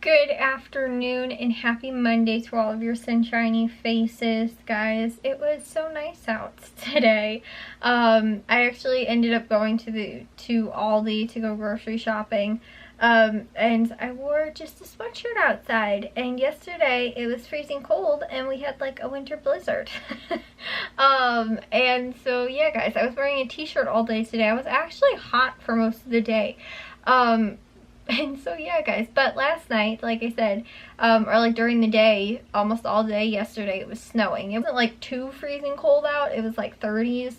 Good afternoon and happy Monday to all of your sunshiny faces, guys. It was so nice out today. I actually ended up going to Aldi to go grocery shopping. And I wore just a sweatshirt outside, and yesterday it was freezing cold and we had like a winter blizzard. And so yeah, guys, I was wearing a t-shirt all day today. I was actually hot for most of the day. And so yeah, guys, but last night, like I said, or like during the day, almost all day yesterday, it was snowing. It wasn't like too freezing cold out. It was like 30s,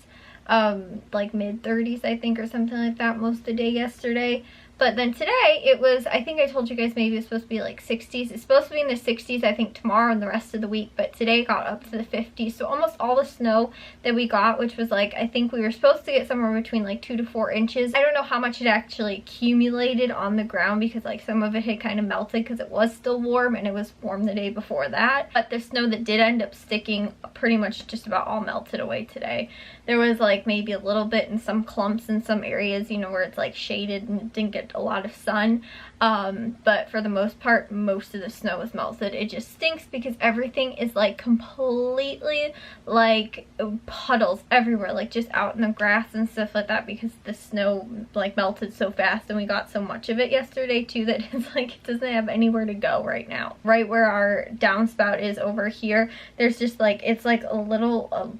like mid 30s, I think, or something like that most of the day yesterday. But then today it was, I think I told you guys maybe it's supposed to be like 60s. It's supposed to be in the 60s, I think, tomorrow and the rest of the week. But today it got up to the 50s. So almost all the snow that we got, which was like, I think we were supposed to get somewhere between like 2 to 4 inches. I don't know how much it actually accumulated on the ground because like some of it had kind of melted because it was still warm and it was warm the day before that. But the snow that did end up sticking pretty much just about all melted away today. There was like maybe a little bit in some clumps in some areas, you know, where it's like shaded and didn't get a lot of sun. But for the most part, most of the snow is melted. It just stinks because everything is like completely like puddles everywhere, like just out in the grass and stuff like that because the snow like melted so fast and we got so much of it yesterday too that it's like it doesn't have anywhere to go right now. Right where our downspout is over here, there's just like, it's like a literal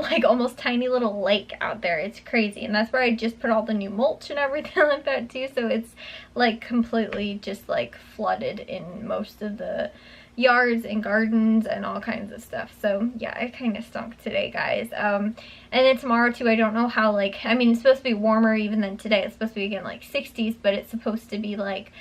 like almost tiny little lake out there. It's crazy, and that's where I just put all the new mulch and everything like that too, so it's like completely just like flooded in most of the yards and gardens and all kinds of stuff. So yeah, it kind of stunk today, guys. And then tomorrow too, I don't know how, like, I mean, it's supposed to be warmer even than today. It's supposed to be again like 60s, but it's supposed to be like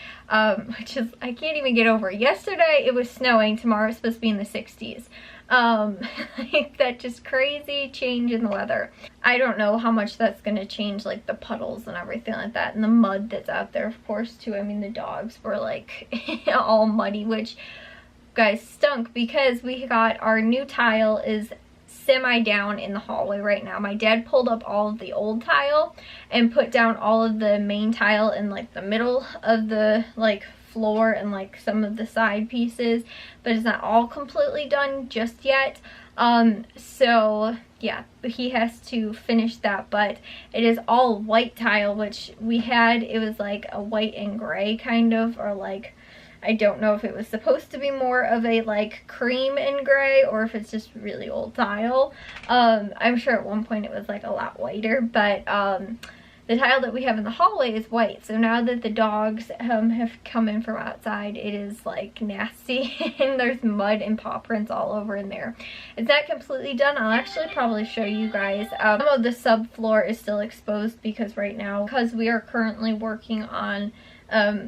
which is, I can't even get over. Yesterday it was snowing, tomorrow it's supposed to be in the 60s. Like, that just crazy change in the weather. I don't know how much that's going to change like the puddles and everything like that, and the mud that's out there, of course, too. I mean, the dogs were like all muddy, which, guys, stunk because we got our new tile is semi down in the hallway right now. My dad pulled up all of the old tile and put down all of the main tile in like the middle of the like floor and like some of the side pieces, but it's not all completely done just yet. So yeah, he has to finish that, but it is all white tile, which we had, it was like a white and gray kind of, or like, I don't know if it was supposed to be more of a like cream and gray or if it's just really old tile. I'm sure at one point it was like a lot whiter, but the tile that we have in the hallway is white, so now that the dogs have come in from outside, it is like nasty and there's mud and paw prints all over in there. It's not completely done. I'll actually probably show you guys. Some of the subfloor is still exposed because right now, because we are currently working on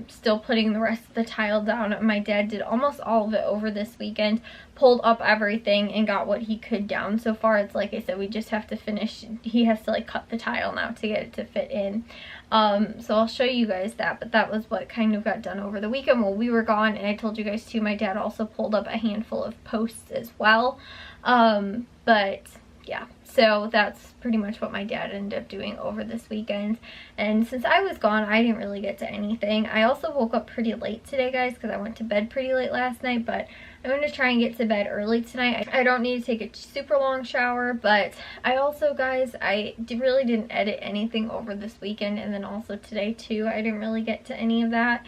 still putting the rest of the tile down. My dad did almost all of it over this weekend, pulled up everything and got what he could down. So far, it's like I said, we just have to finish. He has to like cut the tile now to get it to fit in. So I'll show you guys that, but that was what kind of got done over the weekend while we were gone. And I told you guys too, my dad also pulled up a handful of posts as well. But yeah, so that's pretty much what my dad ended up doing over this weekend. And since I was gone, I didn't really get to anything. I also woke up pretty late today, guys, because I went to bed pretty late last night, but I'm going to try and get to bed early tonight. I don't need to take a super long shower, but I also, guys, I really didn't edit anything over this weekend, and then also today too, I didn't really get to any of that.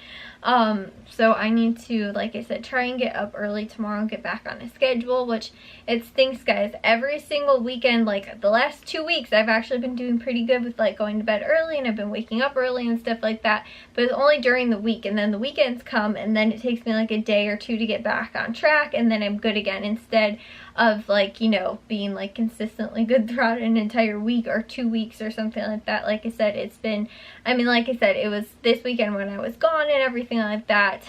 So I need to, like I said, try and get up early tomorrow and get back on a schedule, which it stinks, guys. Every single weekend, like the last 2 weeks, I've actually been doing pretty good with like going to bed early, and I've been waking up early and stuff like that, but it's only during the week, and then the weekends come, and then it takes me like a day or two to get back on track, and then I'm good again, instead of like, you know, being like consistently good throughout an entire week or 2 weeks or something like that. Like I said, it's been, I mean, like I said, it was this weekend when I was gone and everything like that,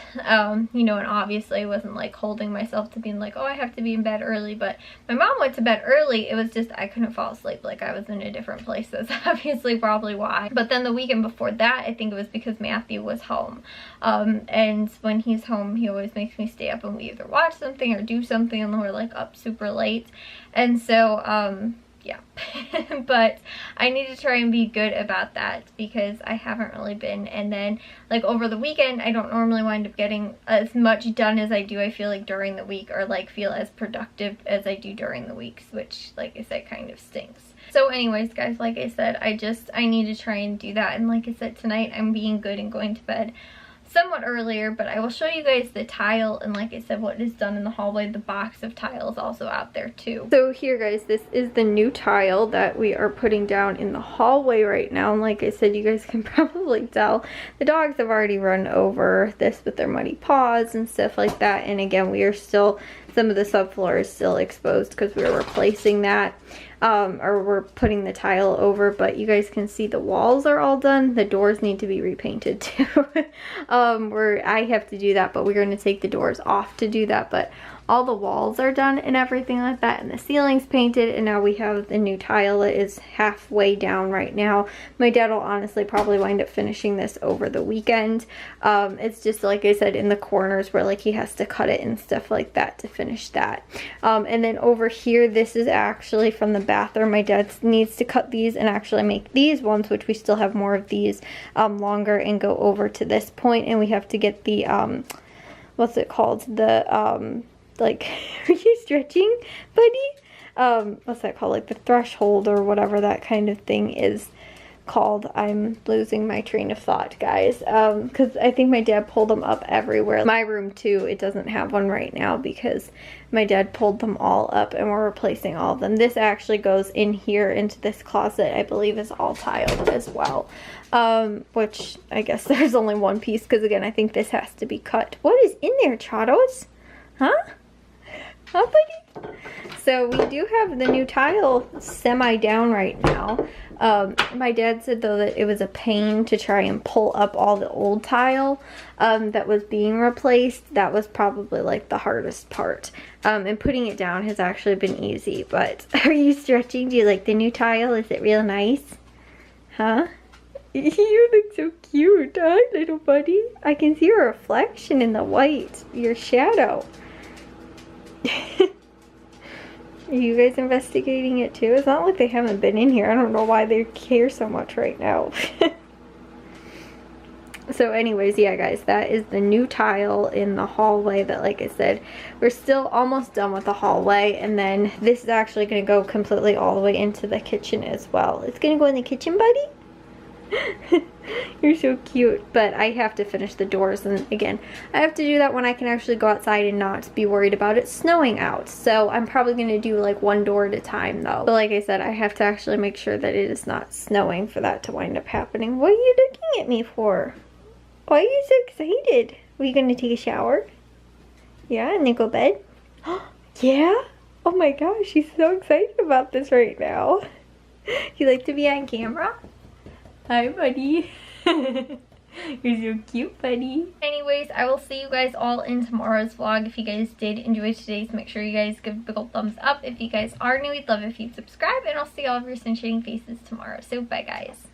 you know, and obviously I wasn't like holding myself to being like, oh, I have to be in bed early, but my mom went to bed early. It was just I couldn't fall asleep, like I was in a different place. That's obviously probably why. But then the weekend before that, I think it was because Matthew was home, and when he's home, he always makes me stay up and we either watch something or do something, and we're like up super late. And so yeah. But I need to try and be good about that because I haven't really been. And then like over the weekend, I don't normally wind up getting as much done as I do, I feel like, during the week, or like feel as productive as I do during the weeks, which, like I said, kind of stinks. So anyways, guys, like I said, I need to try and do that. And like I said, tonight I'm being good and going to bed somewhat earlier, but I will show you guys the tile, and like I said, what is done in the hallway. The box of tile is also out there too. So here, guys, this is the new tile that we are putting down in the hallway right now, and like I said, you guys can probably tell the dogs have already run over this with their muddy paws and stuff like that. And again, we are still, some of the subfloor is still exposed because we're replacing that. Or we're putting the tile over, but you guys can see the walls are all done. The doors need to be repainted too. I have to do that, but we're going to take the doors off to do that. But all the walls are done and everything like that, and the ceiling's painted, and now we have the new tile. It is halfway down right now. My dad will honestly probably wind up finishing this over the weekend. It's just, like I said, in the corners where like he has to cut it and stuff like that to finish that. And then over here, this is actually from the bathroom. My dad needs to cut these and actually make these ones, which we still have more of these longer, and go over to this point, and we have to get the what's it called, the like, are you stretching, buddy? What's that called, like the threshold or whatever that kind of thing is called. I'm losing my train of thought, guys, because I think my dad pulled them up everywhere. My room too, it doesn't have one right now because my dad pulled them all up and we're replacing all of them. This actually goes in here into this closet, I believe is all tiled as well, which I guess there's only one piece because again, I think this has to be cut. What is in there, Chatos? Huh? Huh, buddy? So we do have the new tile semi down right now. My dad said though that it was a pain to try and pull up all the old tile that was being replaced. That was probably like the hardest part. And putting it down has actually been easy. But are you stretching? Do you like the new tile? Is it real nice? Huh? You look so cute, huh, little buddy? I can see your reflection in the white, your shadow. Are you guys investigating it too? It's not like they haven't been in here. I don't know why they care so much right now. So anyways, yeah guys, that is the new tile in the hallway that, like I said, we're still almost done with the hallway, and then this is actually going to go completely all the way into the kitchen as well. It's going to go in the kitchen, buddy? You're so cute. But I have to finish the doors, and again, I have to do that when I can actually go outside and not be worried about it snowing out. So I'm probably going to do like one door at a time though. But like I said, I have to actually make sure that it is not snowing for that to wind up happening. What are you looking at me for? Why are you so excited? Are you going to take a shower? Yeah, and then go to bed? Yeah? Oh my gosh, she's so excited about this right now. You like to be on camera? Hi, buddy. You're so cute, buddy. Anyways, I will see you guys all in tomorrow's vlog. If you guys did enjoy today's, make sure you guys give a big old thumbs up. If you guys are new, we'd love if you'd subscribe, and I'll see all of your sunshine faces tomorrow. So bye, guys.